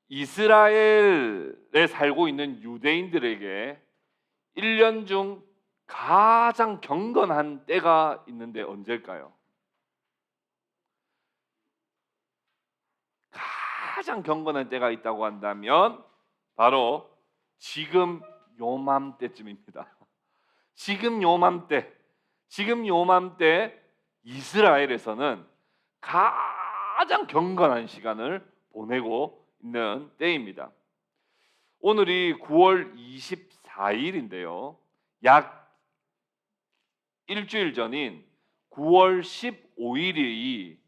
이스라엘에 살고 있는 유대인들에게 1년 중 가장 경건한 때가 있는데 언제일까요? 가장 경건한 때가 있다고 한다면 바로 지금 요맘때쯤입니다. 지금 요맘때 이스라엘에서는 가장 경건한 시간을 보내고 있는 때입니다. 오늘이 9월 24일인데요. 약 일주일 전인 9월 15일이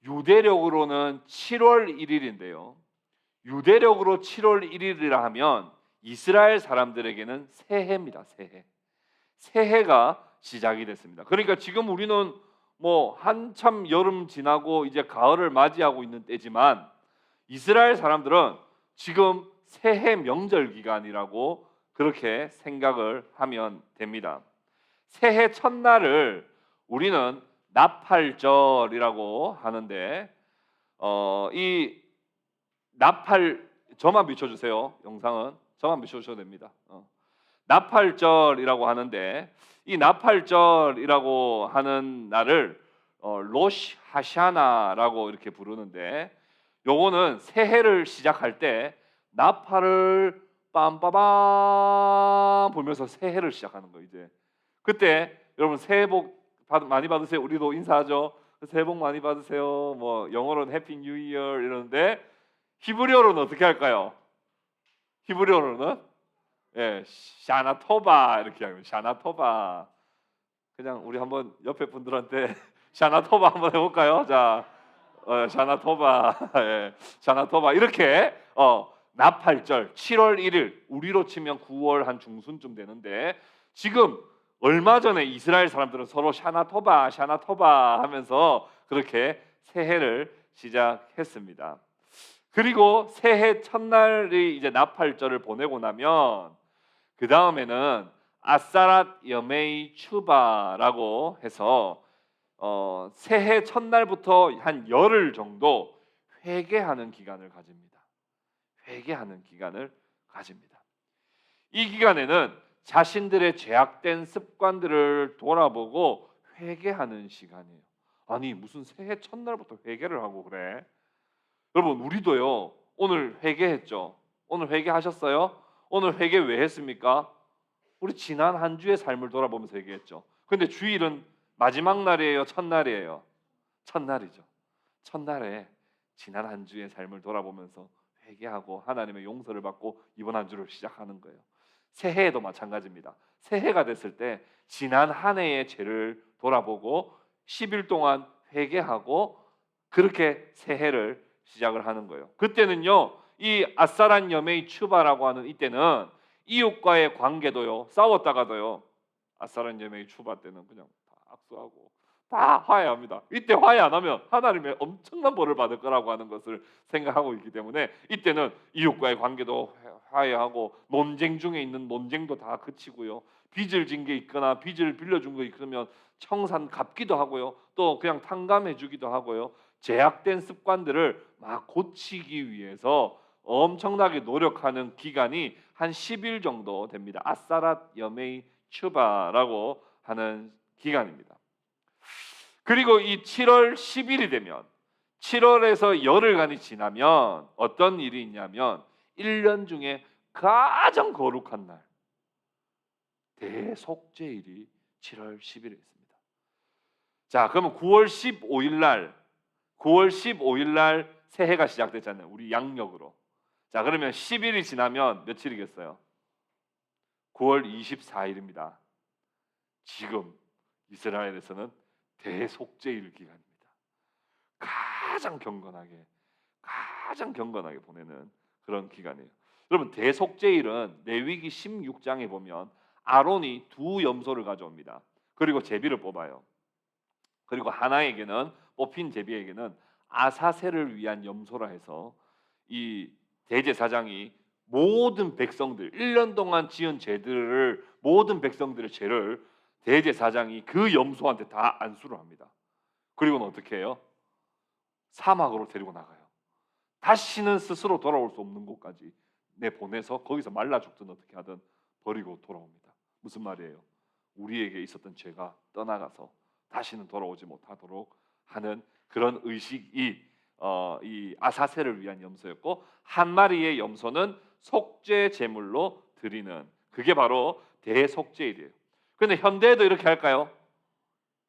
유대력으로는 7월 1일인데요. 유대력으로 7월 1일이라 하면 이스라엘 사람들에게는 새해입니다. 새해가 시작이 됐습니다. 그러니까 지금 우리는 한참 여름 지나고 이제 가을을 맞이하고 있는 때지만 이스라엘 사람들은 지금 새해 명절 기간이라고 그렇게 생각을 하면 됩니다. 새해 첫날을 우리는 나팔절이라고 하는데 이 나팔 저만 비춰주세요. 영상은 저만 비춰주셔도 됩니다. 나팔절이라고 하는데 이 나팔절이라고 하는 날을 로시 하샤나라고 이렇게 부르는데 요거는 새해를 시작할 때 나팔을 빰빠밤 불면서 새해를 시작하는 거예요. 이제 그때 여러분 새해 복 많이 받으세요. 우리도 인사하죠. 새해 복 많이 받으세요. 영어로는 해피 뉴 이어 이러는데 히브리어로는 어떻게 할까요? 히브리어로는 샤나토바 이렇게 하면 샤나토바. 그냥 우리 한번 옆에 분들한테 샤나토바 한번 해볼까요? 자, 샤나토바, 샤나토바 이렇게 나팔절 7월 1일 우리로 치면 9월 한 중순쯤 되는데 지금 얼마 전에 이스라엘 사람들은 서로 샤나토바 하면서 그렇게 새해를 시작했습니다. 그리고 새해 첫날이 이제 나팔절을 보내고 나면 그 다음에는 아사랏 여메이 추바라고 해서 새해 첫날부터 한 열흘 정도 회개하는 기간을 가집니다. 이 기간에는 자신들의 죄악된 습관들을 돌아보고 회개하는 시간이에요. 아니 무슨 새해 첫날부터 회개를 하고 그래? 여러분 우리도요. 오늘 회개했죠. 오늘 회개하셨어요? 오늘 회개 왜 했습니까? 우리 지난 한 주의 삶을 돌아보면서 회개했죠. 근데 주일은 마지막 날이에요? 첫날이에요? 첫날이죠. 첫날에 지난 한 주의 삶을 돌아보면서 회개하고 하나님의 용서를 받고 이번 한 주를 시작하는 거예요. 새해에도 마찬가지입니다. 새해가 됐을 때 지난 한 해의 죄를 돌아보고 10일 동안 회개하고 그렇게 새해를 시작을 하는 거예요. 그때는요. 이 아사란 여메이 추바라고 하는 이때는 이웃과의 관계도요. 싸웠다가도요. 아사란 여메이 추바 때는 그냥 다 악수하고 다 화해합니다. 이때 화해 안 하면 하나님의 엄청난 벌을 받을 거라고 하는 것을 생각하고 있기 때문에 이때는 이웃과의 관계도 화해하고 논쟁 중에 있는 논쟁도 다 그치고요. 빚을 진 게 있거나 빚을 빌려준 거 있으면 청산 갚기도 하고요. 또 그냥 탕감해 주기도 하고요. 제약된 습관들을 막 고치기 위해서 엄청나게 노력하는 기간이 한 10일 정도 됩니다. 아사랏 여메이 추바라고 하는 기간입니다. 그리고 이 7월 10일이 되면 7월에서 열흘간이 지나면 어떤 일이 있냐면 1년 중에 가장 거룩한 날 대속죄일이 7월 10일에 있습니다. 자, 그러면 9월 15일 날 새해가 시작됐잖아요. 우리 양력으로. 자, 그러면 10일이 지나면 며칠이겠어요? 9월 24일입니다. 지금 이스라엘에서는 대속죄일 기간입니다. 가장 경건하게 보내는 그런 기간이에요. 여러분 대속죄일은 레위기 16장에 보면 아론이 두 염소를 가져옵니다. 그리고 제비를 뽑아요. 그리고 하나에게는 뽑힌 제비에게는 아사셀을 위한 염소라 해서 이 대제사장이 모든 백성들 1년 동안 지은 죄들을 모든 백성들의 죄를 대제사장이 그 염소한테 다 안수를 합니다. 그리고는 어떻게 해요? 사막으로 데리고 나가요. 다시는 스스로 돌아올 수 없는 곳까지 내보내서 거기서 말라 죽든 어떻게 하든 버리고 돌아옵니다. 무슨 말이에요? 우리에게 있었던 죄가 떠나가서 다시는 돌아오지 못하도록 하는 그런 의식이 이 아사셀을 위한 염소였고, 한 마리의 염소는 속죄 제물로 드리는, 그게 바로 대속죄일이에요. 그런데 현대에도 이렇게 할까요?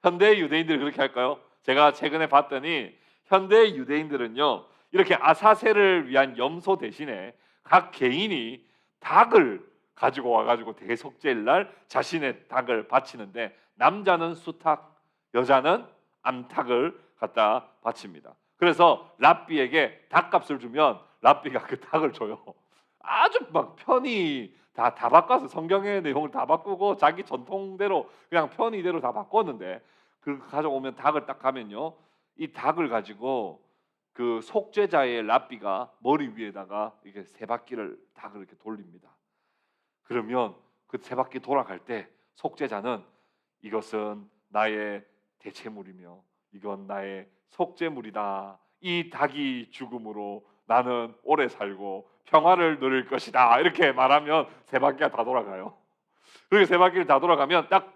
현대 유대인들이 그렇게 할까요? 제가 최근에 봤더니 현대 유대인들은요, 이렇게 아사셀을 위한 염소 대신에 각 개인이 닭을 가지고 와가지고 대속죄일 날 자신의 닭을 바치는데, 남자는 수탉, 여자는 암탉을 갖다 바칩니다. 그래서 랍비에게 닭값을 주면 랍비가 그 닭을 줘요. 아주 막 편히 다 바꿔서 성경의 내용을 다 바꾸고 자기 전통대로 그냥 편의대로 다 바꿨는데, 그 가져오면 닭을 딱 가면요, 이 닭을 가지고 그 속죄자의 랍비가 머리 위에다가 이게 세 바퀴를 닭을 이렇게 돌립니다. 그러면 그 세 바퀴 돌아갈 때 속죄자는 이것은 나의 대체물이며 이건 나의 속죄물이다. 이 닭이 죽음으로 나는 오래 살고 평화를 누릴 것이다. 이렇게 말하면 세 바퀴가 다 돌아가요. 그리고 세 바퀴를 다 돌아가면 딱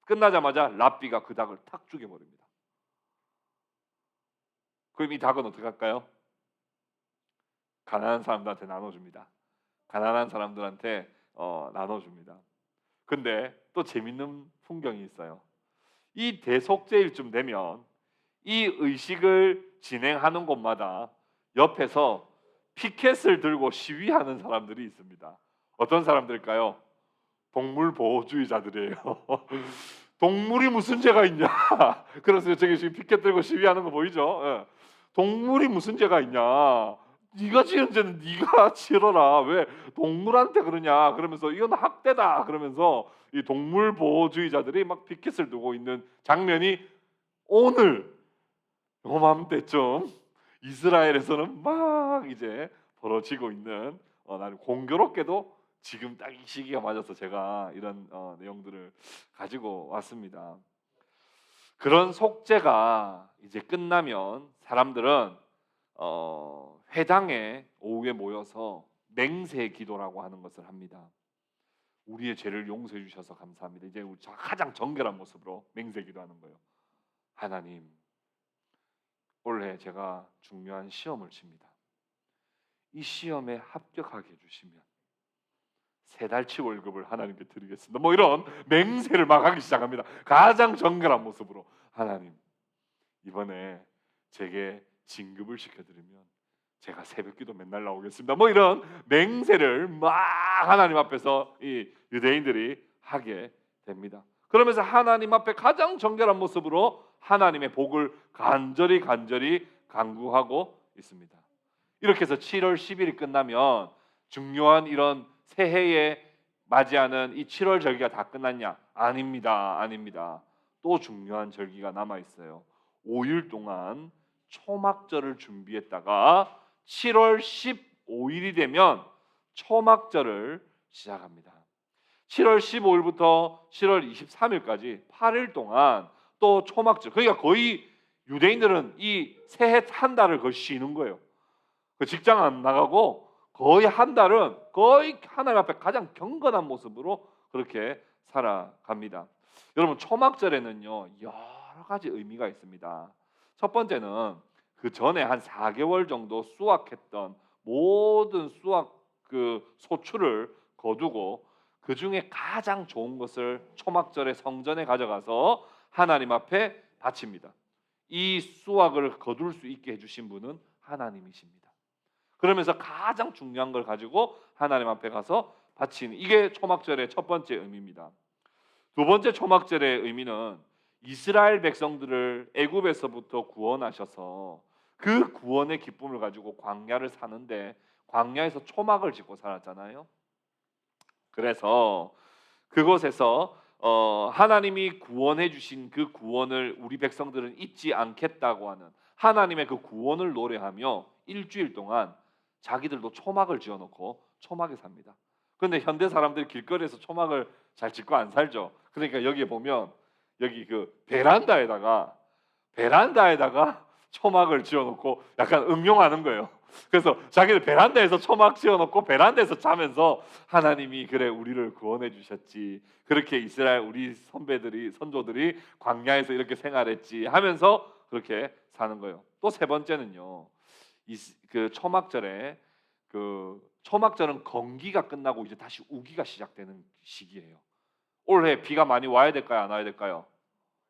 끝나자마자 랍비가 그 닭을 탁 죽여버립니다. 그럼 이 닭은 어떻게 할까요? 가난한 사람들한테 나눠줍니다. 가난한 사람들한테 나눠줍니다. 근데 또 재밌는 풍경이 있어요. 이 대속죄일쯤 되면 이 의식을 진행하는 곳마다 옆에서 피켓을 들고 시위하는 사람들이 있습니다. 어떤 사람들일까요? 동물 보호주의자들이에요. 동물이 무슨 죄가 있냐? 그래서 저기 지금 피켓 들고 시위하는 거 보이죠? 예. 동물이 무슨 죄가 있냐? 네가 지은 죄는 네가 치러라. 왜 동물한테 그러냐? 그러면서 이건 학대다. 그러면서 이 동물 보호주의자들이 막 피켓을 두고 있는 장면이 오늘 요맘때쯤 이스라엘에서는 막 이제 벌어지고 있는, 나는 공교롭게도 지금 딱 이 시기가 맞아서 제가 이런 내용들을 가지고 왔습니다. 그런 속죄가 이제 끝나면 사람들은 회당에 오후에 모여서 맹세 기도라고 하는 것을 합니다. 우리의 죄를 용서해 주셔서 감사합니다. 이제 가장 정결한 모습으로 맹세 기도하는 거예요. 하나님, 올해 제가 중요한 시험을 칩니다. 이 시험에 합격하게 해주시면 세 달치 월급을 하나님께 드리겠습니다. 뭐 이런 맹세를 막 하기 시작합니다. 가장 정결한 모습으로, 하나님, 이번에 제게 진급을 시켜드리면 제가 새벽기도 맨날 나오겠습니다. 뭐 이런 맹세를 막 하나님 앞에서 이 유대인들이 하게 됩니다. 그러면서 하나님 앞에 가장 정결한 모습으로 하나님의 복을 간절히 간구하고 있습니다. 이렇게 해서 7월 10일이 끝나면 중요한 이런 새해에 맞이하는 이 7월 절기가 다 끝났냐? 아닙니다. 또 중요한 절기가 남아 있어요. 5일 동안 초막절을 준비했다가 7월 15일이 되면 초막절을 시작합니다. 7월 15일부터 7월 23일까지 8일 동안 또 초막절. 그러니까 거의 유대인들은 이 새해 한 달을 거의 쉬는 거예요. 그 직장 안 나가고 거의 한 달은 거의 하나님 앞에 가장 경건한 모습으로 그렇게 살아갑니다. 여러분, 초막절에는요 여러 가지 의미가 있습니다. 첫 번째는 그 전에 한 4개월 정도 수확했던 모든 수확 그 소출을 거두고 그 중에 가장 좋은 것을 초막절에 성전에 가져가서 하나님 앞에 바칩니다. 이 수확을 거둘 수 있게 해주신 분은 하나님이십니다. 그러면서 가장 중요한 걸 가지고 하나님 앞에 가서 바치는, 이게 초막절의 첫 번째 의미입니다. 두 번째 초막절의 의미는 이스라엘 백성들을 애굽에서부터 구원하셔서 그 구원의 기쁨을 가지고 광야를 사는데, 광야에서 초막을 짓고 살았잖아요. 그래서 그곳에서 하나님이 구원해 주신 그 구원을 우리 백성들은 잊지 않겠다고 하는 하나님의 그 구원을 노래하며 일주일 동안 자기들도 초막을 지어놓고 초막에 삽니다. 그런데 현대 사람들이 길거리에서 초막을 잘 짓고 안 살죠. 그러니까 여기에 보면 여기 그 베란다에다가 초막을 지어놓고 약간 응용하는 거예요. 그래서 자기들 베란다에서 초막 지어놓고 베란다에서 자면서 하나님이 그래 우리를 구원해 주셨지, 그렇게 이스라엘 우리 선조들이 광야에서 이렇게 생활했지 하면서 그렇게 사는 거예요. 또 세 번째는요, 그 초막절에, 그 초막절은 건기가 끝나고 이제 다시 우기가 시작되는 시기예요. 올해 비가 많이 와야 될까요, 안 와야 될까요?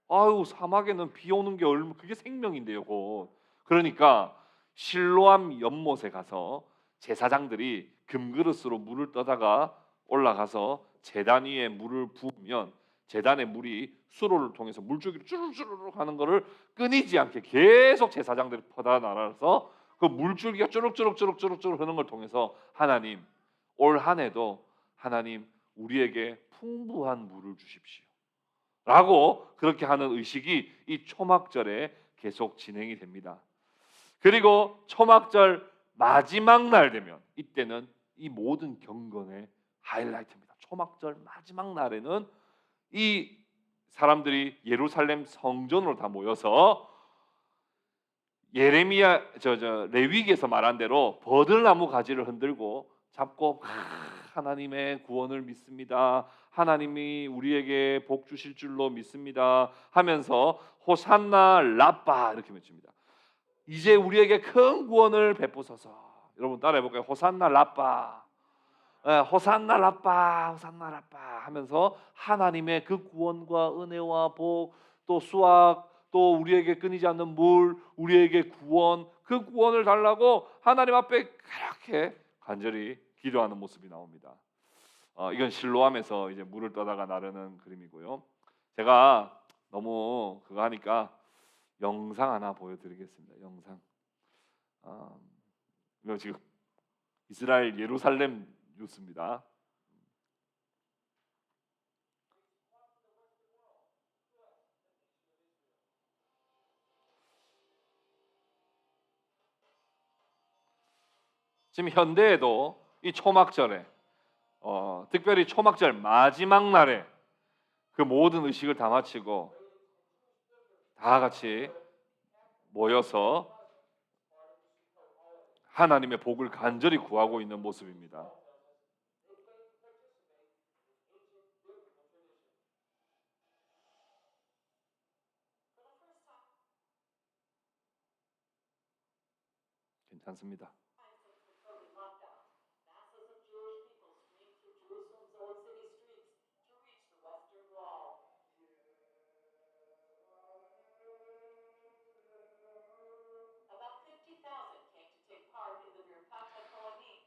아유, 사막에는 비 오는 게 얼마, 그게 생명인데요, 곧. 그러니까 실로암 연못에 가서 제사장들이 금그릇으로 물을 떠다가 올라가서 제단 위에 물을 부으면 제단의 물이 수로를 통해서 물줄기로 쭈르르르 하는 거를 끊이지 않게 계속 제사장들이 퍼다 나가서 그 물줄기가 쭈룩쭈룩쭈룩쭈룩 흐르는 걸 통해서 하나님, 올 한 해도 하나님 우리에게 풍부한 물을 주십시오 라고 그렇게 하는 의식이 이 초막절에 계속 진행이 됩니다. 그리고 초막절 마지막 날 되면 이때는 이 모든 경건의 하이라이트입니다. 초막절 마지막 날에는 이 사람들이 예루살렘 성전으로 다 모여서 예레미야 레위기에서 말한 대로 버들나무 가지를 흔들고 잡고 하나님의 구원을 믿습니다, 하나님이 우리에게 복 주실 줄로 믿습니다 하면서 호산나 라빠 이렇게 외칩니다. 이제 우리에게 큰 구원을 베푸소서. 여러분 따라해 볼까요? 호산나 라빠, 호산나 라빠, 호산나 라빠 하면서 하나님의 그 구원과 은혜와 복, 또 수확, 또 우리에게 끊이지 않는 물, 우리에게 구원, 그 구원을 달라고 하나님 앞에 그렇게 간절히 기도하는 모습이 나옵니다. 이건 실로암에서 이제 물을 떠다가 나르는 그림이고요. 제가 너무 그거 하니까 영상 하나 보여드리겠습니다. 영상. 이거 지금 이스라엘 예루살렘 뉴스입니다. 지금 현대에도 이 초막절에 특별히 초막절 마지막 날에 그 모든 의식을 다 마치고 다 같이 모여서 하나님의 복을 간절히 구하고 있는 모습입니다. 괜찮습니다.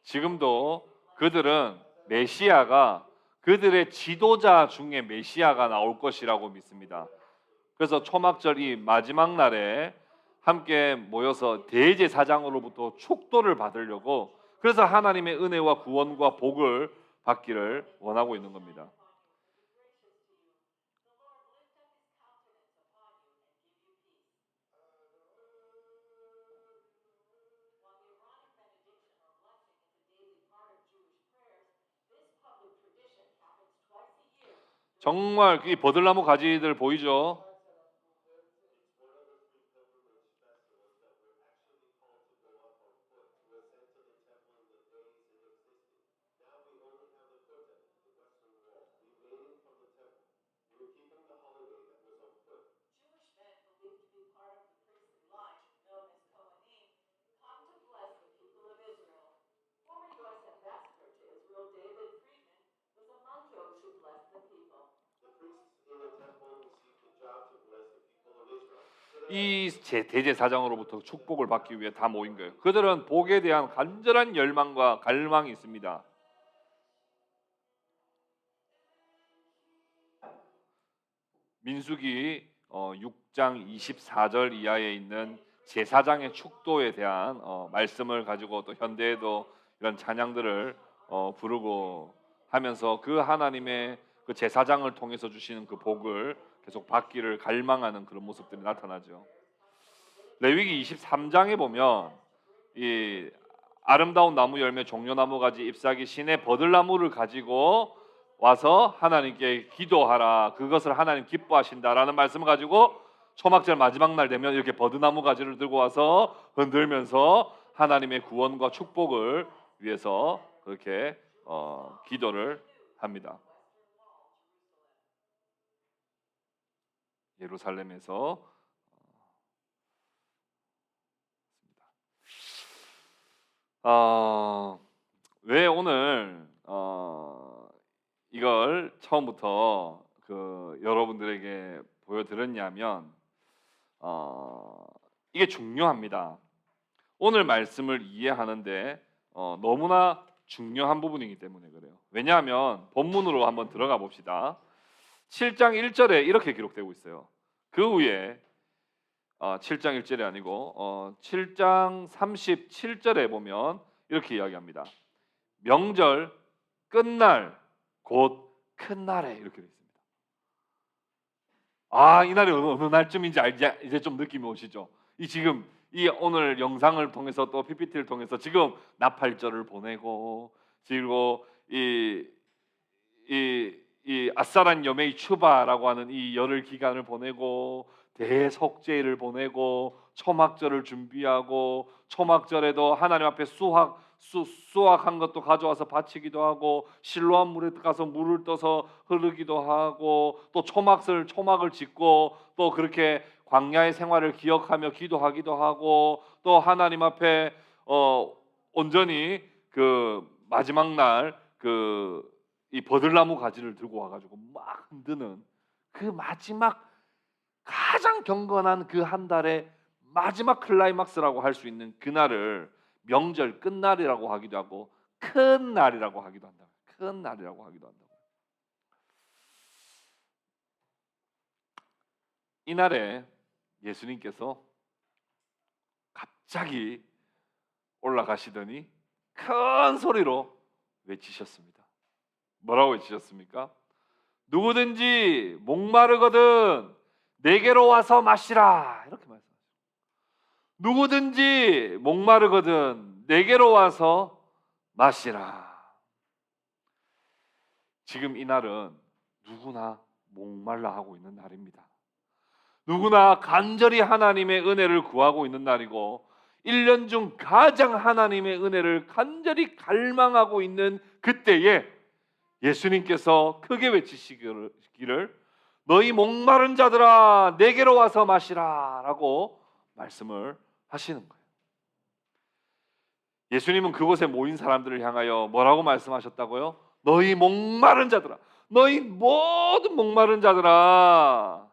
지금도 그들은 메시아가, 그들의 지도자 중에 메시아가 나올 것이라고 믿습니다. 그래서 초막절 이 마지막 날에 함께 모여서 대제사장으로부터 축도를 받으려고, 그래서 하나님의 은혜와 구원과 복을 받기를 원하고 있는 겁니다. 정말 이 버들나무 가지들 보이죠? 이 대제사장으로부터 축복을 받기 위해 다 모인 거예요. 그들은 복에 대한 간절한 열망과 갈망이 있습니다. 민수기 6장 24절 이하에 있는 제사장의 축도에 대한 말씀을 가지고 또 현대에도 이런 찬양들을 부르고 하면서 그 하나님의 그 제사장을 통해서 주시는 그 복을 계속 받기를 갈망하는 그런 모습들이 나타나죠. 레위기 23장에 보면 이 아름다운 나무 열매 종려나무 가지 잎사귀 신의 버들나무를 가지고 와서 하나님께 기도하라, 그것을 하나님 기뻐하신다라는 말씀을 가지고 초막절 마지막 날 되면 이렇게 버드나무 가지를 들고 와서 흔들면서 하나님의 구원과 축복을 위해서 그렇게 기도를 합니다. 예루살렘에서 왜 오늘 이걸 처음부터 여러분들에게 보여드렸냐면 이게 중요합니다. 오늘 말씀을 이해하는데 너무나 중요한 부분이기 때문에 그래요. 왜냐하면 본문으로 한번 들어가 봅시다. 7장 1절에 이렇게 기록되고 있어요. 그 후에 7장 1절이 아니고 7장 37절에 보면 이렇게 이야기합니다. 명절 끝날 곧 큰 날에 이렇게 되어 있습니다. 이 날이 어느 날쯤인지 이제 좀 느낌이 오시죠? 지금 이 오늘 영상을 통해서 또 PPT를 통해서 지금 나팔절을 보내고 그리고 이 아싸란 여메이 추바라고 하는 이 열흘 기간을 보내고 대속죄일을 보내고 초막절을 준비하고 초막절에도 하나님 앞에 수확한 것도 가져와서 바치기도 하고 실로암 물에 가서 물을 떠서 흐르기도 하고 또 초막을 짓고 또 그렇게 광야의 생활을 기억하며 기도하기도 하고 또 하나님 앞에 온전히 그 마지막 날 이 버들나무 가지를 들고 와가지고 막 흔드는 그 마지막 가장 경건한 그 한 달의 마지막 클라이막스라고 할 수 있는 그날을 명절 끝날이라고 하기도 하고 큰 날이라고 하기도 한다. 큰 날이라고 하기도 한다. 이날에 예수님께서 갑자기 올라가시더니 큰 소리로 외치셨습니다. 뭐라고 외치셨습니까? 누구든지 목마르거든 내게로 와서 마시라. 이렇게 말씀하셨어요. 누구든지 목마르거든 내게로 와서 마시라. 지금 이 날은 누구나 목말라 하고 있는 날입니다. 누구나 간절히 하나님의 은혜를 구하고 있는 날이고 1년 중 가장 하나님의 은혜를 간절히 갈망하고 있는 그때에 예수님께서 크게 외치시기를 너희 목마른 자들아 내게로 와서 마시라 라고 말씀을 하시는 거예요. 예수님은 그곳에 모인 사람들을 향하여 뭐라고 말씀하셨다고요? 너희 목마른 자들아, 너희 모든 목마른 자들아.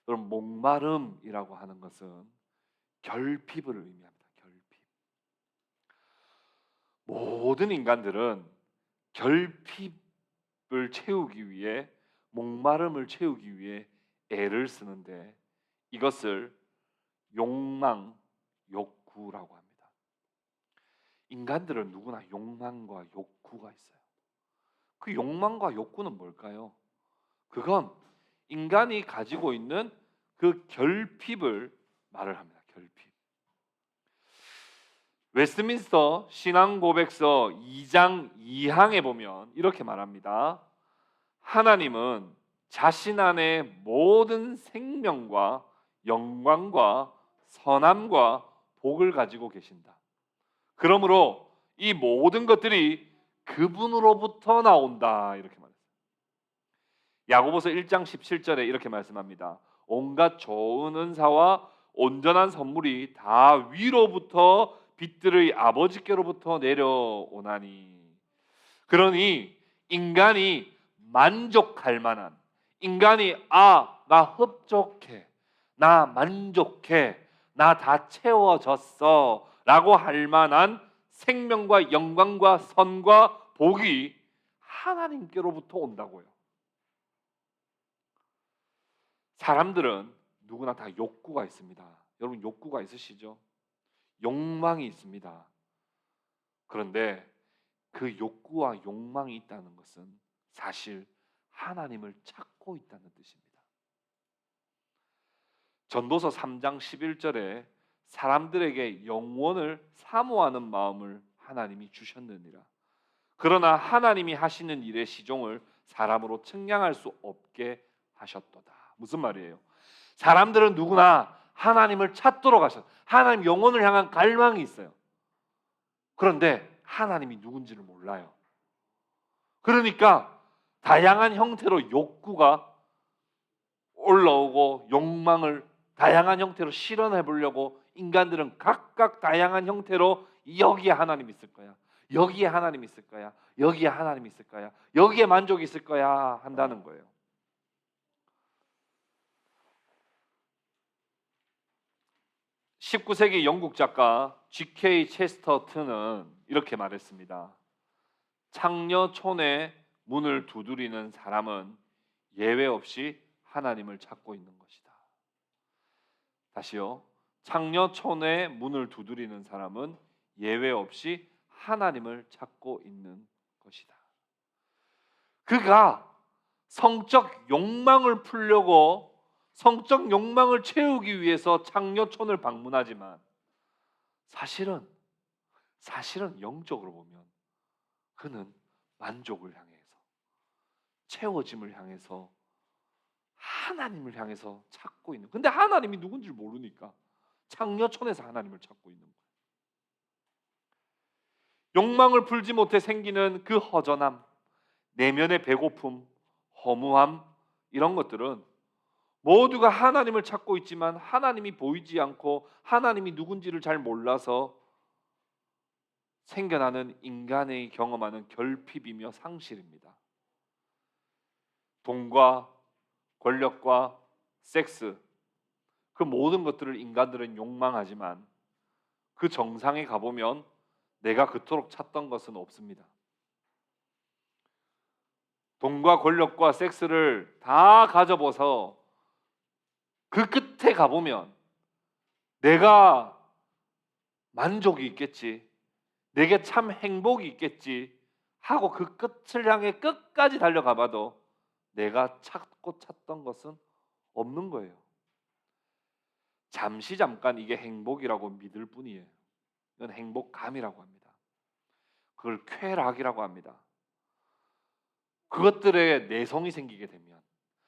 그럼 목마름이라고 하는 것은 결핍을 의미합니다. 결핍. 모든 인간들은 결핍을 채우기 위해 목마름을 채우기 위해 애를 쓰는데 이것을 욕망, 욕구라고 합니다. 인간들은 누구나 욕망과 욕구가 있어요. 그 욕망과 욕구는 뭘까요? 그건 인간이 가지고 있는 그 결핍을 말을 합니다. 결핍. 웨스트민스터 신앙고백서 2장 2항에 보면 이렇게 말합니다. 하나님은 자신 안에 모든 생명과 영광과 선함과 복을 가지고 계신다. 그러므로 이 모든 것들이 그분으로부터 나온다. 이렇게 말했어요. 야고보서 1장 17절에 이렇게 말씀합니다. 온갖 좋은 은사와 온전한 선물이 다 위로부터 빛들의 아버지께로부터 내려오나니. 그러니 인간이 만족할 만한, 인간이 나 흡족해, 나 만족해, 나 다 채워졌어 라고 할 만한 생명과 영광과 선과 복이 하나님께로부터 온다고요. 사람들은 누구나 다 욕구가 있습니다. 여러분 욕구가 있으시죠? 욕망이 있습니다. 그런데 그 욕구와 욕망이 있다는 것은 사실 하나님을 찾고 있다는 뜻입니다. 전도서 3장 11절에 사람들에게 영원을 사모하는 마음을 하나님이 주셨느니라. 그러나 하나님이 하시는 일의 시종을 사람으로 측량할 수 없게 하셨도다. 무슨 말이에요? 사람들은 누구나 하나님을 찾도록 하셨어요. 하나님 영혼을 향한 갈망이 있어요. 그런데 하나님이 누군지를 몰라요. 그러니까 다양한 형태로 욕구가 올라오고 욕망을 다양한 형태로 실현해 보려고 인간들은 각각 다양한 형태로 여기에 하나님 있을 거야, 여기에 하나님 있을 거야, 여기에 하나님 있을 거야, 여기에 만족이 있을 거야 한다는 거예요. 19세기 영국 작가 G.K. 체스터튼은 이렇게 말했습니다. 창녀촌의 문을 두드리는 사람은 예외 없이 하나님을 찾고 있는 것이다. 다시요. 창녀촌의 문을 두드리는 사람은 예외 없이 하나님을 찾고 있는 것이다. 그가 성적 욕망을 풀려고 성적 욕망을 채우기 위해서 창녀촌을 방문하지만 사실은 영적으로 보면 그는 만족을 향해서, 채워짐을 향해서, 하나님을 향해서 찾고 있는. 근데 하나님이 누군지 모르니까 창녀촌에서 하나님을 찾고 있는 거예요. 욕망을 풀지 못해 생기는 그 허전함, 내면의 배고픔, 허무함, 이런 것들은 모두가 하나님을 찾고 있지만 하나님이 보이지 않고 하나님이 누군지를 잘 몰라서 생겨나는 인간의 경험하는 결핍이며 상실입니다. 돈과 권력과 섹스, 그 모든 것들을 인간들은 욕망하지만 그 정상에 가보면 내가 그토록 찾던 것은 없습니다. 돈과 권력과 섹스를 다 가져봐서 그 끝에 가보면 내가 만족이 있겠지, 내게 참 행복이 있겠지 하고 그 끝을 향해 끝까지 달려가봐도 내가 찾던 것은 없는 거예요. 잠깐 이게 행복이라고 믿을 뿐이에요. 이건 행복감이라고 합니다. 그걸 쾌락이라고 합니다. 그것들에 내성이 생기게 되면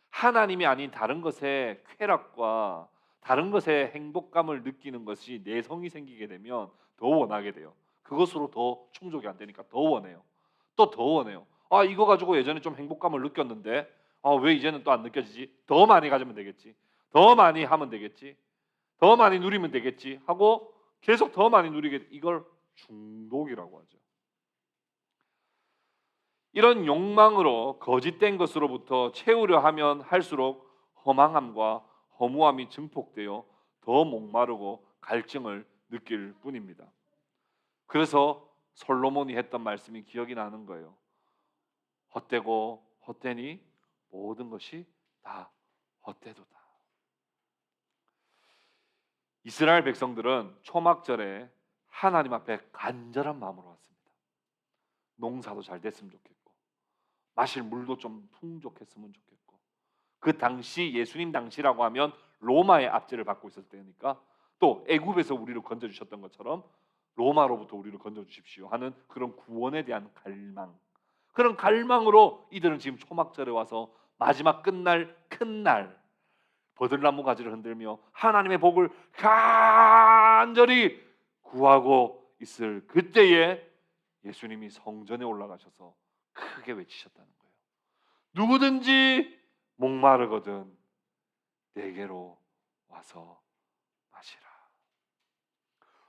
하나님이 아닌 다른 것에 쾌락과 다른 것에 행복감을 느끼는 것이 내성이 생기게 되면 더 원하게 돼요. 그것으로 더 충족이 안 되니까 더 원해요. 또 더 원해요. 아, 이거 가지고 예전에 좀 행복감을 느꼈는데 왜 이제는 또 안 느껴지지? 더 많이 가지면 되겠지. 더 많이 하면 되겠지. 더 많이 누리면 되겠지 하고 계속 더 많이 누리게, 이걸 중독이라고 하죠. 이런 욕망으로 거짓된 것으로부터 채우려 하면 할수록 허망함과 허무함이 증폭되어 더 목마르고 갈증을 느낄 뿐입니다. 그래서 솔로몬이 했던 말씀이 기억이 나는 거예요. 헛되고 헛되니 모든 것이 다 헛되도다. 이스라엘 백성들은 초막절에 하나님 앞에 간절한 마음으로 왔습니다. 농사도 잘 됐으면 좋겠고 마실 물도 좀 풍족했으면 좋겠고, 그 당시 예수님 당시라고 하면 로마의 압제를 받고 있었을 때니까 또 애굽에서 우리를 건져주셨던 것처럼 로마로부터 우리를 건져주십시오 하는 그런 구원에 대한 갈망, 그런 갈망으로 이들은 지금 초막절에 와서 마지막 끝날 큰 날 버들나무 가지를 흔들며 하나님의 복을 간절히 구하고 있을 그때에 예수님이 성전에 올라가셔서 크게 외치셨다는 거예요. 누구든지 목마르거든 내게로 와서 마시라.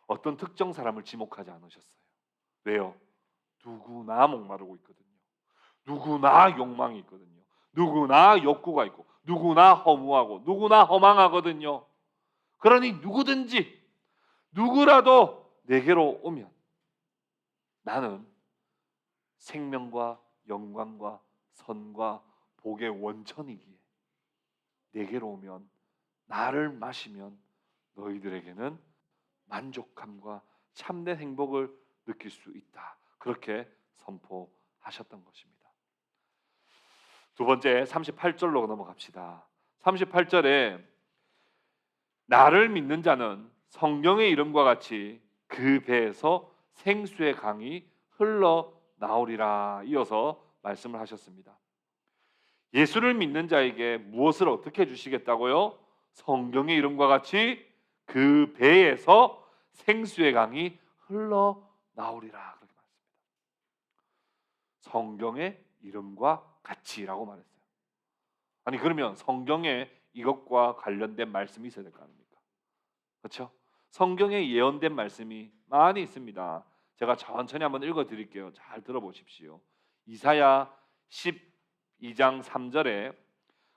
어떤 특정 사람을 지목하지 않으셨어요. 왜요? 누구나 목마르고 있거든요. 누구나 욕망이 있거든요. 누구나 욕구가 있고 누구나 허무하고 누구나 허망하거든요. 그러니 누구든지 누구라도 내게로 오면 나는 생명과 영광과 선과 복의 원천이기에 내게로 오면, 나를 마시면 너희들에게는 만족함과 참된 행복을 느낄 수 있다. 그렇게 선포하셨던 것입니다. 두 번째 38절로 넘어갑시다. 38절에 나를 믿는 자는 성령의 이름과 같이 그 배에서 생수의 강이 흘러 나오리라 이어서 말씀을 하셨습니다. 예수를 믿는 자에게 무엇을 어떻게 주시겠다고요? 성경의 이름과 같이 그 배에서 생수의 강이 흘러나오리라. 그렇게 말했습니다. 성경의 이름과 같이라고 말했어요. 아니 그러면 성경에 이것과 관련된 말씀이 있어야 될 거 아닙니까? 그렇죠? 성경에 예언된 말씀이 많이 있습니다. 제가 천천히 한번 읽어드릴게요. 잘 들어보십시오. 이사야 12장 3절에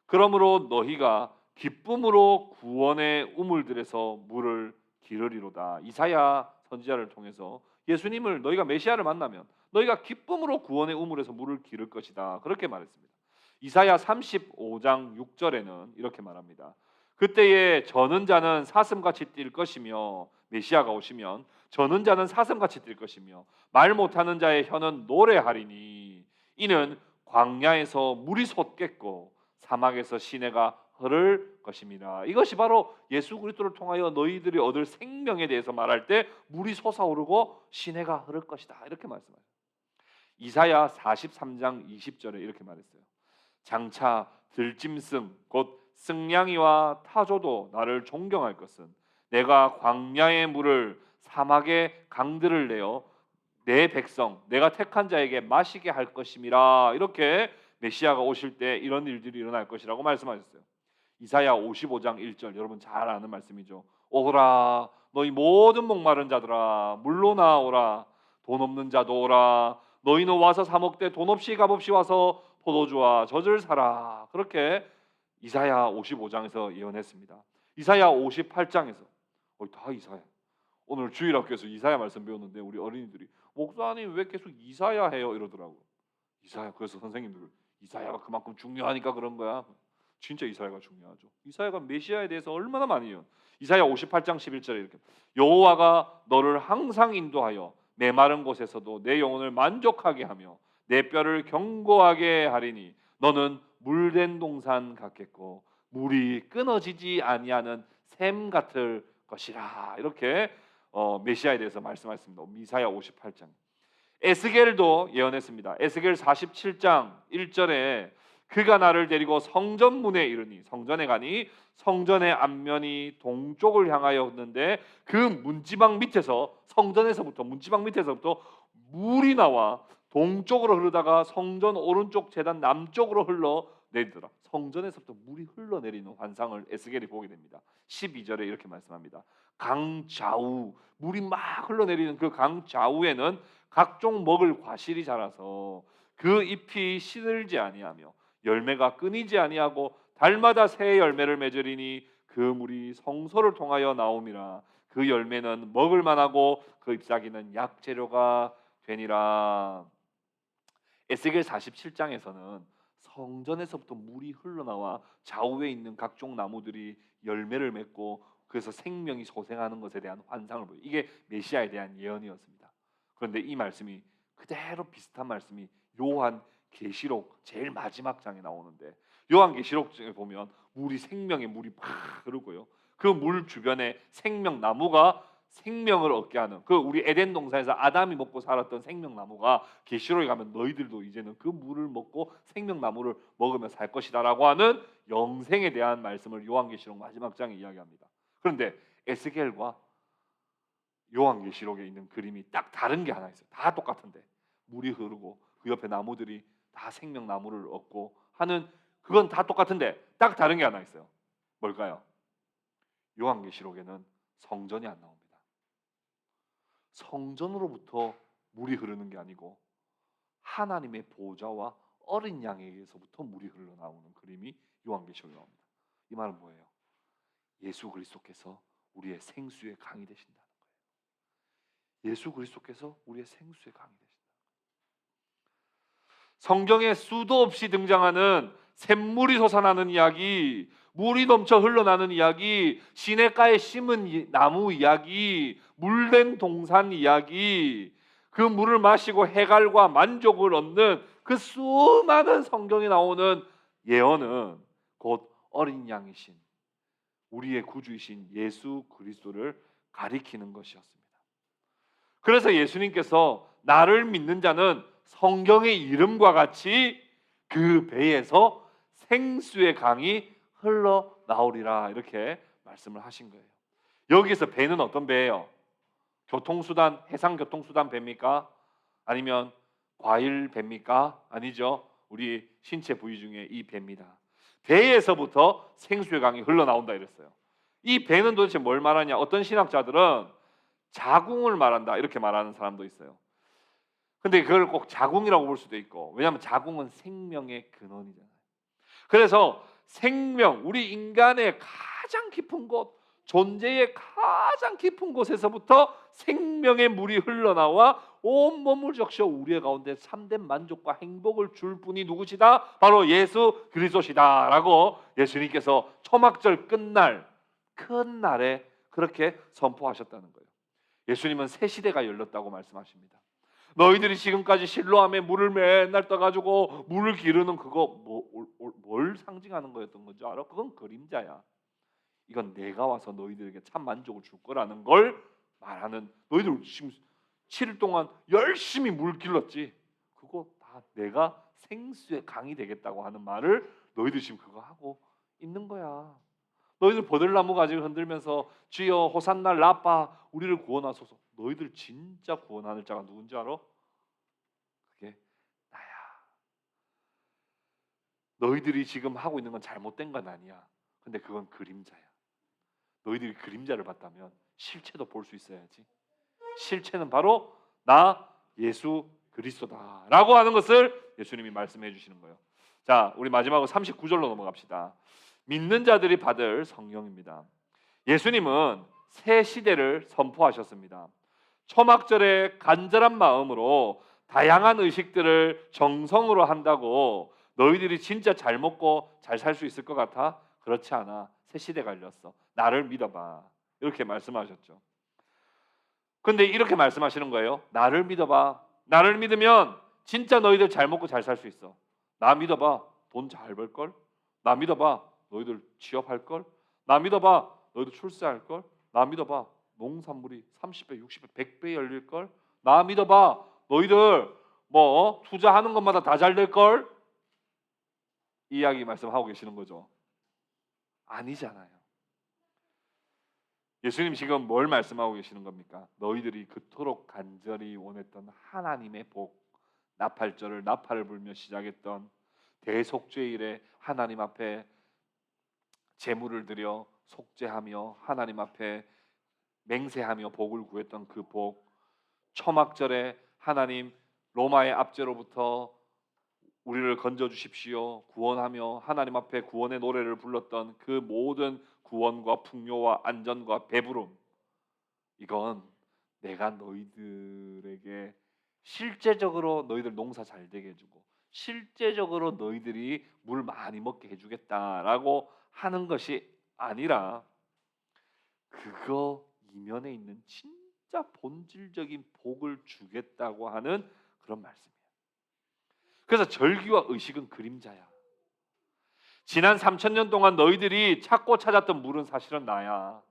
그러므로 너희가 기쁨으로 구원의 우물들에서 물을 기르리로다. 이사야 선지자를 통해서 예수님을 너희가 메시아를 만나면 너희가 기쁨으로 구원의 우물에서 물을 기를 것이다. 그렇게 말했습니다. 이사야 35장 6절에는 이렇게 말합니다. 그때에 저는 자는 사슴같이 뛸 것이며 메시아가 오시면 저는 자는 사슴같이 뛸 것이며 말 못하는 자의 혀는 노래하리니 이는 광야에서 물이 솟겠고 사막에서 시내가 흐를 것입니다. 이것이 바로 예수 그리스도를 통하여 너희들이 얻을 생명에 대해서 말할 때 물이 솟아오르고 시내가 흐를 것이다. 이렇게 말씀하세요. 이사야 43장 20절에 이렇게 말했어요. 장차 들짐승 곧 승냥이와 타조도 나를 존경할 것은 내가 광야의 물을 사막의 강들을 내어 내 백성 내가 택한 자에게 마시게 할 것임이라. 이렇게 메시아가 오실 때 이런 일들이 일어날 것이라고 말씀하셨어요. 이사야 55장 1절 여러분 잘 아는 말씀이죠. 오라 너희 모든 목마른 자들아 물로 나오라 돈 없는 자도 오라 너희는 와서 사 먹되 돈 없이 값없이 와서 포도주와 젖을 사라. 그렇게 이사야 55장에서 예언했습니다. 이사야 58장에서 다 이사야. 오늘 주일학교에서 이사야 말씀 배웠는데 우리 어린이들이 목사님 왜 계속 이사야 해요 이러더라고. 이사야. 그래서 선생님들 이사야가 그만큼 중요하니까 그런 거야. 진짜 이사야가 중요하죠. 이사야가 메시아에 대해서 얼마나 많이 예언. 이사야 58장 11절에 이렇게 여호와가 너를 항상 인도하여 메마른 곳에서도 내 영혼을 만족하게 하며 내 뼈를 견고하게 하리니 너는 물된 동산 같겠고 물이 끊어지지 아니하는 샘 같을 것이라. 이렇게 메시아에 대해서 말씀하셨습니다. 이사야 58장. 에스겔도 예언했습니다. 에스겔 47장 1절에 그가 나를 데리고 성전 문에 이르니 성전에 가니 성전의 앞면이 동쪽을 향하였는데 그 문지방 밑에서 성전에서부터 문지방 밑에서부터 물이 나와 동쪽으로 흐르다가 성전 오른쪽 제단 남쪽으로 흘러내리더라. 성전에서부터 물이 흘러내리는 환상을 에스겔이 보게 됩니다. 12절에 이렇게 말씀합니다. 강 좌우 물이 막 흘러내리는 그 강 좌우에는 각종 먹을 과실이 자라서 그 잎이 시들지 아니하며 열매가 끊이지 아니하고 달마다 새 열매를 맺으리니 그 물이 성소를 통하여 나옴이라. 그 열매는 먹을 만하고 그 잎사귀는 약재료가 되니라. 에스겔 47장에서는 성전에서부터 물이 흘러나와 좌우에 있는 각종 나무들이 열매를 맺고 그래서 생명이 소생하는 것에 대한 환상을 보여요. 이게 메시아에 대한 예언이었습니다. 그런데 이 말씀이 그대로 비슷한 말씀이 요한 계시록 제일 마지막 장에 나오는데 요한 계시록에 보면 물이 생명의 물이 막 흐르고요. 그 물 주변에 생명나무가 생명을 얻게 하는 그 우리 에덴 동산에서 아담이 먹고 살았던 생명나무가 계시록에 가면 너희들도 이제는 그 물을 먹고 생명나무를 먹으며 살 것이다라고 하는 영생에 대한 말씀을 요한계시록 마지막 장에 이야기합니다. 그런데 에스겔과 요한계시록에 있는 그림이 딱 다른 게 하나 있어요. 다 똑같은데 물이 흐르고 그 옆에 나무들이 다 생명나무를 얻고 하는 그건 다 똑같은데 딱 다른 게 하나 있어요. 뭘까요? 요한계시록에는 성전이 안 나옵니다. 성전으로부터 물이 흐르는 게 아니고 하나님의 보좌와 어린 양에게서부터 물이 흘러나오는 그림이 요한계시록에 나옵니다. 이 말은 뭐예요? 예수 그리스도께서 우리의 생수의 강이 되신다는 거예요. 예수 그리스도께서 우리의 생수의 강이 되신다. 성경에 수도 없이 등장하는 샘물이 솟아나는 이야기, 물이 넘쳐 흘러나는 이야기, 시냇가에 심은 나무 이야기, 물된 동산 이야기, 그 물을 마시고 해갈과 만족을 얻는 그 수많은 성경에 나오는 예언은 곧 어린 양이신 우리의 구주이신 예수 그리스도를 가리키는 것이었습니다. 그래서 예수님께서 나를 믿는 자는 성경의 이름과 같이 그 배에서 생수의 강이 흘러나오리라 이렇게 말씀을 하신 거예요. 여기서 배는 어떤 배예요? 교통수단, 해상교통수단 배입니까? 아니면 과일 배입니까? 아니죠. 우리 신체 부위 중에 이 배입니다. 배에서부터 생수의 강이 흘러나온다 이랬어요. 이 배는 도대체 뭘 말하냐? 어떤 신학자들은 자궁을 말한다 이렇게 말하는 사람도 있어요. 근데 그걸 꼭 자궁이라고 볼 수도 있고, 왜냐하면 자궁은 생명의 근원이잖아요. 그래서 생명, 우리 인간의 가장 깊은 곳, 존재의 가장 깊은 곳에서부터 생명의 물이 흘러나와 온 몸을 적셔 우리의 가운데 참된 만족과 행복을 줄 분이 누구시다? 바로 예수 그리스도시다 라고 예수님께서 초막절 끝날 큰 날에 그렇게 선포하셨다는 거예요. 예수님은 새 시대가 열렸다고 말씀하십니다. 너희들이 지금까지 실로암에 물을 맨날 떠가지고 물을 기르는 그거 뭘 상징하는 거였던 건지 알아? 그건 그림자야. 이건 내가 와서 너희들에게 참 만족을 줄 거라는 걸 말하는, 너희들 지금 7일 동안 열심히 물 길렀지, 그거 다 내가 생수의 강이 되겠다고 하는 말을 너희들 지금 그거 하고 있는 거야. 너희들 버들나무 가지를 흔들면서 주여 호산나 라빠 우리를 구원하소서. 너희들 진짜 구원하는 자가 누군지 알아? 그게 나야. 너희들이 지금 하고 있는 건 잘못된 건 아니야. 근데 그건 그림자야. 너희들이 그림자를 봤다면 실체도 볼 수 있어야지. 실체는 바로 나 예수 그리스도다 라고 하는 것을 예수님이 말씀해 주시는 거예요. 자, 우리 마지막으로 39절로 넘어갑시다. 믿는 자들이 받을 성령입니다. 예수님은 새 시대를 선포하셨습니다. 초막절에 간절한 마음으로 다양한 의식들을 정성으로 한다고 너희들이 진짜 잘 먹고 잘 살 수 있을 것 같아? 그렇지 않아. 새 시대가 열렸어. 나를 믿어봐. 이렇게 말씀하셨죠. 근데 이렇게 말씀하시는 거예요. 나를 믿어봐. 나를 믿으면 진짜 너희들 잘 먹고 잘 살 수 있어. 나 믿어봐. 돈 잘 벌걸? 나 믿어봐. 너희들 취업할걸? 나 믿어봐. 너희들 출세할걸? 나 믿어봐. 농산물이 30배, 60배, 100배 열릴걸? 나 믿어봐. 너희들 투자하는 것마다 다 잘 될걸? 이 이야기 말씀하고 계시는 거죠. 아니잖아요. 예수님 지금 뭘 말씀하고 계시는 겁니까? 너희들이 그토록 간절히 원했던 하나님의 복, 나팔절을 나팔을 불며 시작했던 대속죄일에 하나님 앞에 제물을 드려 속죄하며 하나님 앞에 맹세하며 복을 구했던 그 복, 초막절에 하나님 로마의 압제로부터 우리를 건져 주십시오 구원하며 하나님 앞에 구원의 노래를 불렀던 그 모든 구원과 풍요와 안전과 배부름, 이건 내가 너희들에게 실제적으로 너희들 농사 잘 되게 해주고 실제적으로 너희들이 물 많이 먹게 해주겠다라고 하는 것이 아니라 그거 이면에 있는 진짜 본질적인 복을 주겠다고 하는 그런 말씀이에요. 그래서 절기와 의식은 그림자야. 지난 3000년 동안 너희들이 찾고 찾았던 물은 사실은 나야.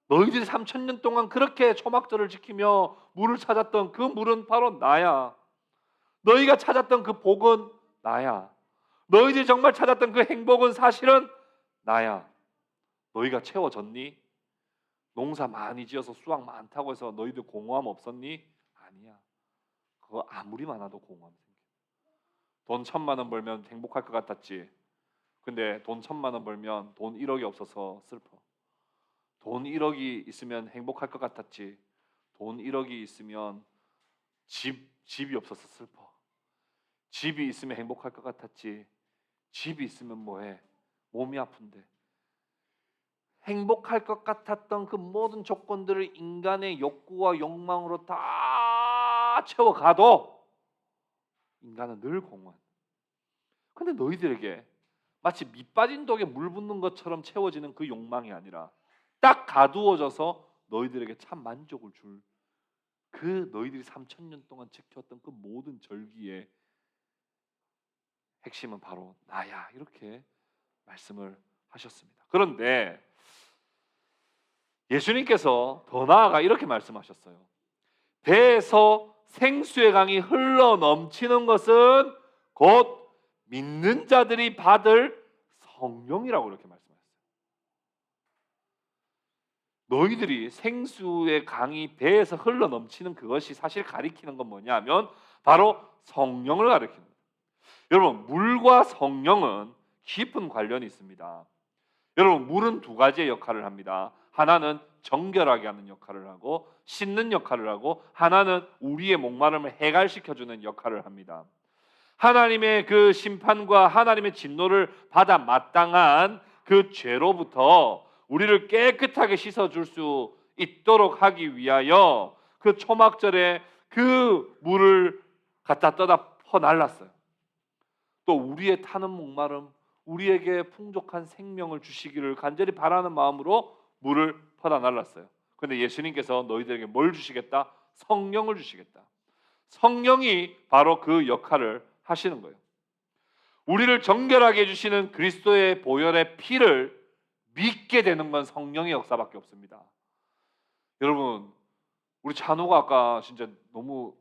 너희들이 3000년 동안 그렇게 초막절을 지키며 물을 찾았던 그 물은 바로 나야. 너희가 찾았던 그 복은 나야. 너희들이 정말 찾았던 그 행복은 사실은 나야. 너희가 채워졌니? 농사 많이 지어서 수확 많다고 해서 너희들 공허함 없었니? 아니야. 그거 아무리 많아도 공허함 생겨. 돈 1000만 원 벌면 행복할 것 같았지. 근데 돈 1000만 원 벌면 돈 1억이 없어서 슬퍼. 돈 1억이 있으면 행복할 것 같았지. 돈 1억이 있으면 집이 없어서 슬퍼. 집이 있으면 행복할 것 같았지. 집이 있으면 뭐해? 몸이 아픈데. 행복할 것 같았던 그 모든 조건들을 인간의 욕구와 욕망으로 다 채워가도 인간은 늘 공허한. 근데 너희들에게 마치 밑 빠진 독에 물 붓는 것처럼 채워지는 그 욕망이 아니라 딱 가두어져서 너희들에게 참 만족을 줄 그 너희들이 3000년 동안 지켰던 그 모든 절기의 핵심은 바로 나야. 이렇게 말씀을 하셨습니다. 그런데 예수님께서 더 나아가 이렇게 말씀하셨어요. 배에서 생수의 강이 흘러 넘치는 것은 곧 믿는 자들이 받을 성령이라고 이렇게 말씀하셨어요. 너희들이 생수의 강이 배에서 흘러 넘치는 그것이 사실 가리키는 건 뭐냐면 바로 성령을 가리키는 거예요. 여러분, 물과 성령은 깊은 관련이 있습니다. 여러분, 물은 두 가지의 역할을 합니다. 하나는 정결하게 하는 역할을 하고 씻는 역할을 하고, 하나는 우리의 목마름을 해갈시켜주는 역할을 합니다. 하나님의 그 심판과 하나님의 진노를 받아 마땅한 그 죄로부터 우리를 깨끗하게 씻어줄 수 있도록 하기 위하여 그 초막절에 그 물을 갖다 떠다 퍼날랐어요. 또 우리의 타는 목마름, 우리에게 풍족한 생명을 주시기를 간절히 바라는 마음으로 물을 퍼다 날랐어요. 그런데 예수님께서 너희들에게 뭘 주시겠다? 성령을 주시겠다. 성령이 바로 그 역할을 하시는 거예요. 우리를 정결하게 해주시는 그리스도의 보혈의 피를 믿게 되는 건 성령의 역사밖에 없습니다. 여러분, 우리 찬호가 아까 진짜 너무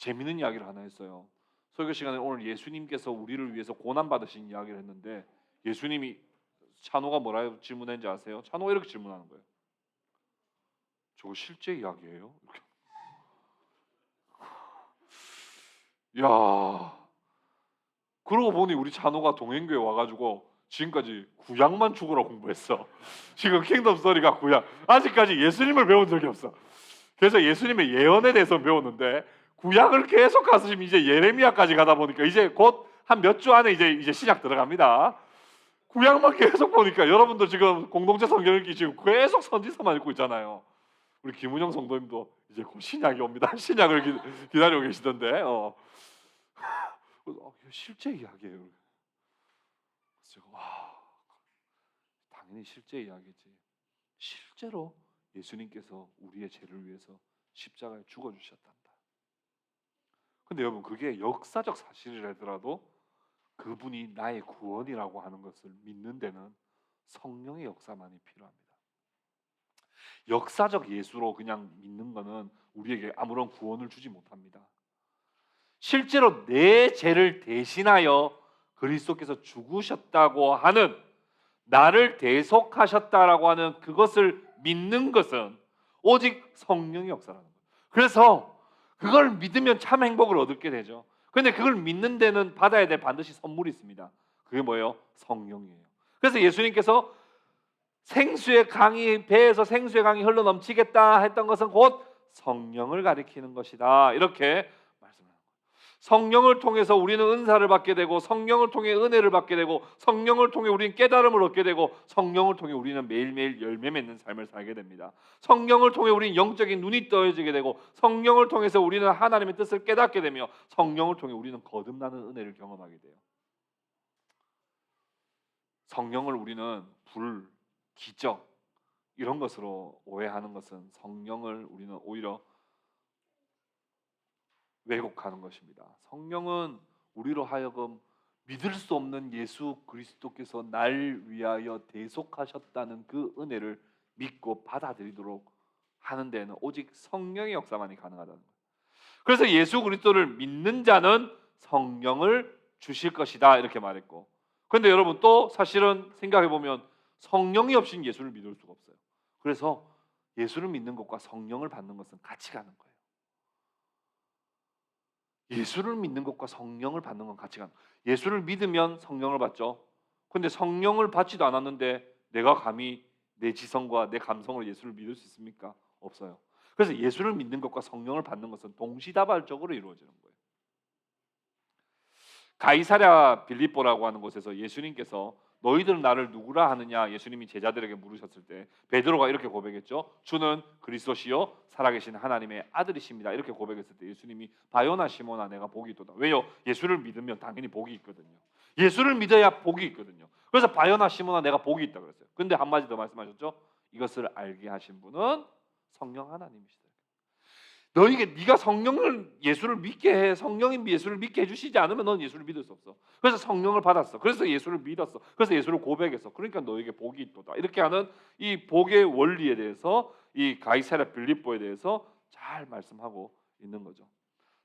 재밌는 이야기를 하나 했어요. 설교 시간에 오늘 예수님께서 우리를 위해서 고난 받으신 이야기를 했는데, 예수님이 찬호가 뭐라고 질문했는지 아세요? 찬호가 이렇게 질문하는 거예요. 저거 실제 이야기예요? 이렇게. 야, 그러고 보니 우리 찬호가 동행교회 와가지고 지금까지 구약만 죽으라 공부했어. 지금 킹덤 스토리가 구약, 아직까지 예수님을 배운 적이 없어. 그래서 예수님의 예언에 대해서 배웠는데 구약을 계속 가서 지금 이제 예레미야까지 가다 보니까 이제 곧 한 몇 주 안에 이제 신약 들어갑니다. 구약만 계속 보니까 여러분도 지금 공동체 성경 읽기 지금 계속 선지서만 읽고 있잖아요. 우리 김은영 성도님도 이제 곧 신약이 옵니다. 신약을 기다리고 계시던데. 실제 이야기예요. 제가 당연히 실제 이야기지. 실제로 예수님께서 우리의 죄를 위해서 십자가에 죽어 주셨단다. 근데 여러분, 그게 역사적 사실이라더라도 그분이 나의 구원이라고 하는 것을 믿는 데는 성령의 역사만이 필요합니다. 역사적 예수로 그냥 믿는 것은 우리에게 아무런 구원을 주지 못합니다. 실제로 내 죄를 대신하여 그리스도께서 죽으셨다고 하는, 나를 대속하셨다라고 하는 그것을 믿는 것은 오직 성령의 역사라는 거예요. 그래서 그걸 믿으면 참 행복을 얻게 되죠. 그런데 그걸 믿는 데는 받아야 될 반드시 선물이 있습니다. 그게 뭐예요? 성령이에요. 그래서 예수님께서 생수의 강이, 배에서 생수의 강이 흘러 넘치겠다 했던 것은 곧 성령을 가리키는 것이다, 이렇게 말씀합니다. 성령을 통해서 우리는 은사를 받게 되고, 성령을 통해 은혜를 받게 되고, 성령을 통해 우리는 깨달음을 얻게 되고, 성령을 통해 우리는 매일매일 열매 맺는 삶을 살게 됩니다. 성령을 통해 우리는 영적인 눈이 떠지게 되고, 성령을 통해서 우리는 하나님의 뜻을 깨닫게 되며, 성령을 통해 우리는 거듭나는 은혜를 경험하게 돼요. 성령을 우리는 불, 기적 이런 것으로 오해하는 것은 성령을 우리는 오히려 왜곡하는 것입니다. 성령은 우리로 하여금 믿을 수 없는 예수 그리스도께서 날 위하여 대속하셨다는 그 은혜를 믿고 받아들이도록 하는 데는 오직 성령의 역사만이 가능하다는 거예요. 그래서 예수 그리스도를 믿는 자는 성령을 주실 것이다, 이렇게 말했고, 그런데 여러분, 또 사실은 생각해 보면 성령이 없이는 예수를 믿을 수가 없어요. 그래서 예수를 믿는 것과 성령을 받는 것은 같이 가는 거예요. 예수를 믿는 것과 성령을 받는 건 같이 가는 거예요. 예수를 믿으면 성령을 받죠. 그런데 성령을 받지도 않았는데 내가 감히 내 지성과 내 감성으로 예수를 믿을 수 있습니까? 없어요. 그래서 예수를 믿는 것과 성령을 받는 것은 동시다발적으로 이루어지는 거예요. 가이사랴 빌립보라고 하는 곳에서 예수님께서 너희들은 나를 누구라 하느냐, 예수님이 제자들에게 물으셨을 때 베드로가 이렇게 고백했죠. 주는 그리스도시요 살아계신 하나님의 아들이십니다, 이렇게 고백했을 때 예수님이 바요나 시몬아 내가 복이 있도다. 왜요? 예수를 믿으면 당연히 복이 있거든요. 예수를 믿어야 복이 있거든요. 그래서 바요나 시몬아 내가 복이 있다 그랬어요. 근데 한마디 더 말씀하셨죠. 이것을 알게 하신 분은 성령 하나님이시다. 네가 성령을 예수를 믿게 해. 성령이 예수를 믿게 해주시지 않으면 넌 예수를 믿을 수 없어. 그래서 성령을 받았어. 그래서 예수를 믿었어. 그래서 예수를 고백했어. 그러니까 너에게 복이 있도다. 이렇게 하는 이 복의 원리에 대해서 이 가이사랴 빌립보에 대해서 잘 말씀하고 있는 거죠.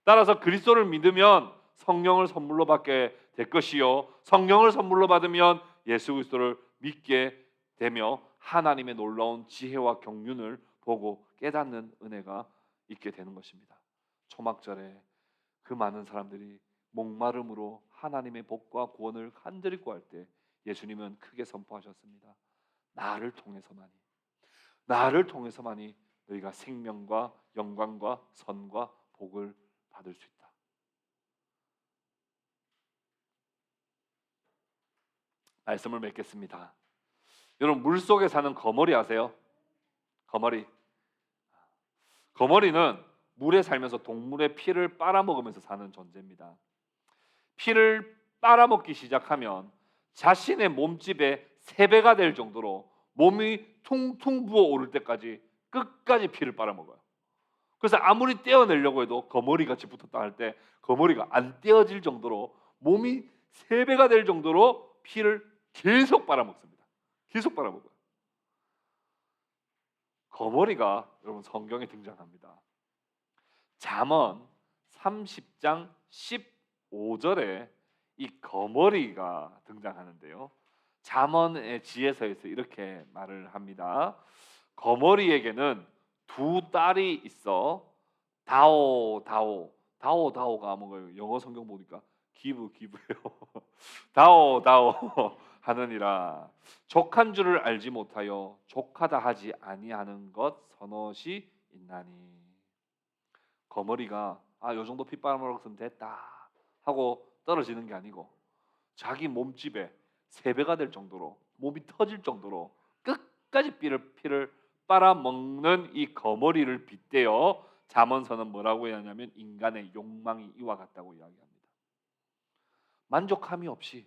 따라서 그리스도를 믿으면 성령을 선물로 받게 될 것이요, 성령을 선물로 받으면 예수 그리스도를 믿게 되며 하나님의 놀라운 지혜와 경륜을 보고 깨닫는 은혜가 있게 되는 것입니다. 초막절에 그 많은 사람들이 목마름으로 하나님의 복과 구원을 간절히 구할 때 예수님은 크게 선포하셨습니다. 나를 통해서만이 너희가 생명과 영광과 선과 복을 받을 수 있다. 말씀을 맺겠습니다. 여러분, 물속에 사는 거머리 아세요? 거머리는 물에 살면서 동물의 피를 빨아먹으면서 사는 존재입니다. 피를 빨아먹기 시작하면 자신의 몸집의 3배가 될 정도로 몸이 퉁퉁 부어오를 때까지 끝까지 피를 빨아먹어요. 그래서 아무리 떼어내려고 해도 거머리같이 붙었다 할 때 거머리가 안 떼어질 정도로 몸이 3배가 될 정도로 피를 계속 빨아먹습니다. 계속 빨아먹어요. 거머리가 여러분 성경에 등장합니다. 잠언 30장 15절에 이 거머리가 등장하는데요. 잠언의 지혜서에서 이렇게 말을 합니다. 거머리에게는 2딸이 있어 다오가 뭐예요? 영어 성경 보니까 기브예요. 다오 하느니라. 족한 줄을 알지 못하여 족하다 하지 아니하는 것 서넛이 있나니. 거머리가 요 정도 피 빨아먹었으면 됐다 하고 떨어지는 게 아니고 자기 몸집에 3배가 될 정도로 몸이 터질 정도로 끝까지 피를 빨아먹는 이 거머리를 빗대어 잠언서는 뭐라고 하냐면 인간의 욕망이 이와 같다고 이야기합니다. 만족함이 없이,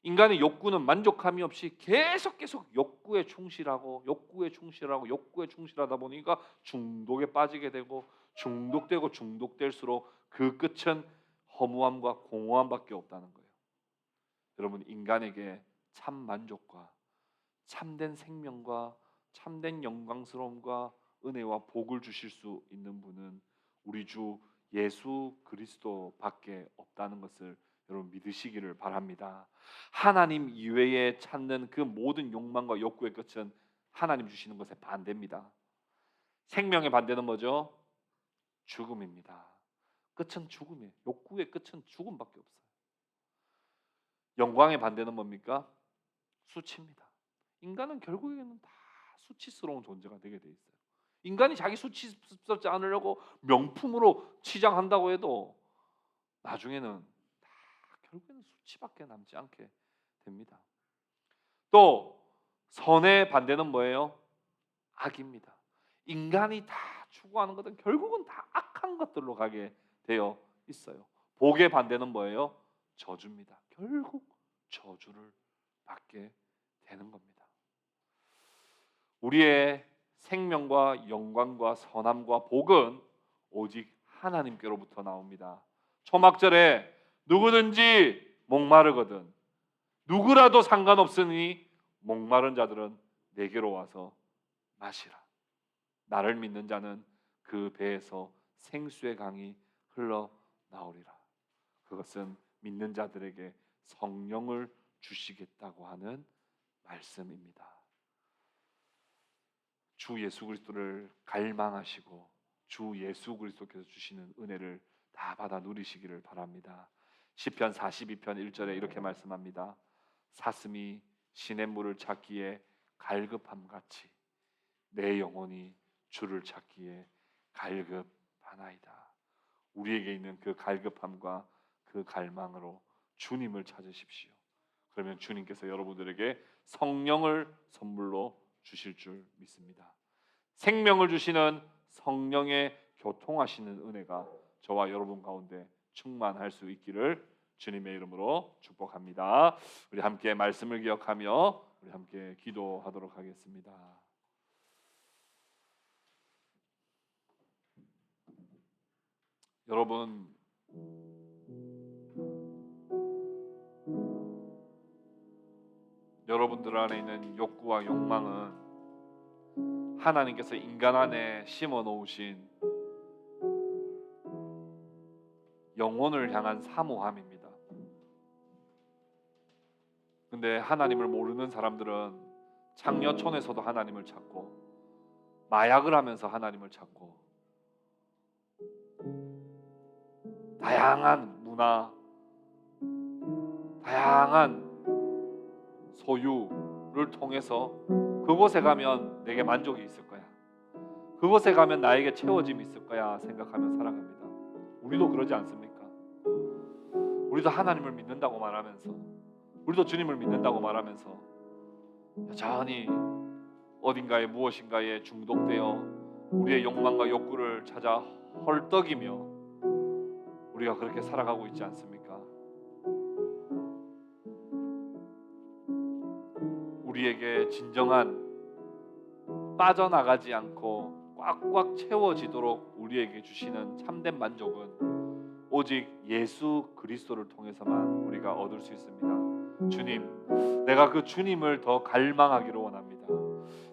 인간의 욕구는 만족함이 없이 계속 욕구에 충실하다 보니까 중독에 빠지게 되고 중독될수록 그 끝은 허무함과 공허함밖에 없다는 거예요. 여러분, 인간에게 참 만족과 참된 생명과 참된 영광스러움과 은혜와 복을 주실 수 있는 분은 우리 주 예수 그리스도밖에 없다는 것을 여러분 믿으시기를 바랍니다. 하나님 이외에 찾는 그 모든 욕망과 욕구의 끝은 하나님 주시는 것에 반대입니다. 생명의 반대는 뭐죠? 죽음입니다. 끝은 죽음이에요. 욕구의 끝은 죽음밖에 없어요. 영광의 반대는 뭡니까? 수치입니다. 인간은 결국에는 다 수치스러운 존재가 되게 돼 있어요. 인간이 자기 수치스럽지 않으려고 명품으로 치장한다고 해도 나중에는 다 결국에는 수치밖에 남지 않게 됩니다. 또 선의 반대는 뭐예요? 악입니다. 인간이 다 추구하는 것은 결국은 다 악한 것들로 가게 되어 있어요. 복의 반대는 뭐예요? 저주입니다. 결국 저주를 받게 되는 겁니다. 우리의 생명과 영광과 선함과 복은 오직 하나님께로부터 나옵니다. 초막절에 누구든지 목마르거든 누구라도 상관없으니 목마른 자들은 내게로 와서 마시라. 나를 믿는 자는 그 배에서 생수의 강이 흘러나오리라. 그것은 믿는 자들에게 성령을 주시겠다고 하는 말씀입니다. 주 예수 그리스도를 갈망하시고 주 예수 그리스도께서 주시는 은혜를 다 받아 누리시기를 바랍니다. 시편 42편 1절에 이렇게 말씀합니다. 사슴이 시냇물을 찾기에 갈급함같이 내 영혼이 주를 찾기에 갈급하나이다. 우리에게 있는 그 갈급함과 그 갈망으로 주님을 찾으십시오. 그러면 주님께서 여러분들에게 성령을 선물로 주실 줄 믿습니다. 생명을 주시는 성령의 교통하시는 은혜가 저와 여러분 가운데 충만할 수 있기를 주님의 이름으로 축복합니다. 우리 함께 말씀을 기억하며 우리 함께 기도하도록 하겠습니다. 여러분들 안에 있는 욕구와 욕망은 하나님께서 인간 안에 심어 놓으신 영혼을 향한 사모함입니다. 근데 하나님을 모르는 사람들은 창녀촌에서도 하나님을 찾고 마약을 하면서 하나님을 찾고 다양한 문화, 다양한 소유를 통해서 그곳에 가면 내게 만족이 있을 거야, 그곳에 가면 나에게 채워짐이 있을 거야 생각하며 살아갑니다. 우리도 그러지 않습니까? 우리도 하나님을 믿는다고 말하면서, 우리도 주님을 믿는다고 말하면서 여전히 어딘가에 무엇인가에 중독되어 우리의 욕망과 욕구를 찾아 헐떡이며 우리가 그렇게 살아가고 있지 않습니까? 우리에게 진정한 빠져나가지 않고 꽉꽉 채워지도록 우리에게 주시는 참된 만족은 오직 예수 그리스도를 통해서만 우리가 얻을 수 있습니다. 주님, 내가 그 주님을 더 갈망하기를 원합니다.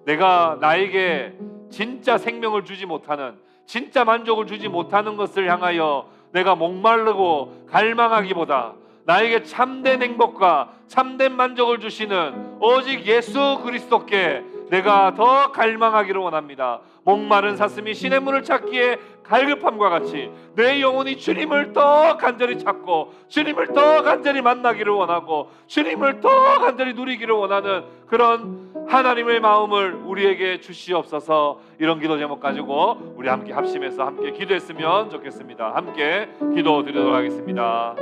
내가 나에게 진짜 생명을 주지 못하는, 진짜 만족을 주지 못하는 것을 향하여 내가 목마르고 갈망하기보다 나에게 참된 행복과 참된 만족을 주시는 오직 예수 그리스도께 내가 더 갈망하기를 원합니다. 목마른 사슴이 신의 문을 찾기에 갈급함과 같이 내 영혼이 주님을 더 간절히 찾고 주님을 더 간절히 만나기를 원하고 주님을 더 간절히 누리기를 원하는 그런 하나님의 마음을 우리에게 주시옵소서. 이런 기도 제목 가지고 우리 함께 합심해서 함께 기도했으면 좋겠습니다. 함께 기도 드리도록 하겠습니다.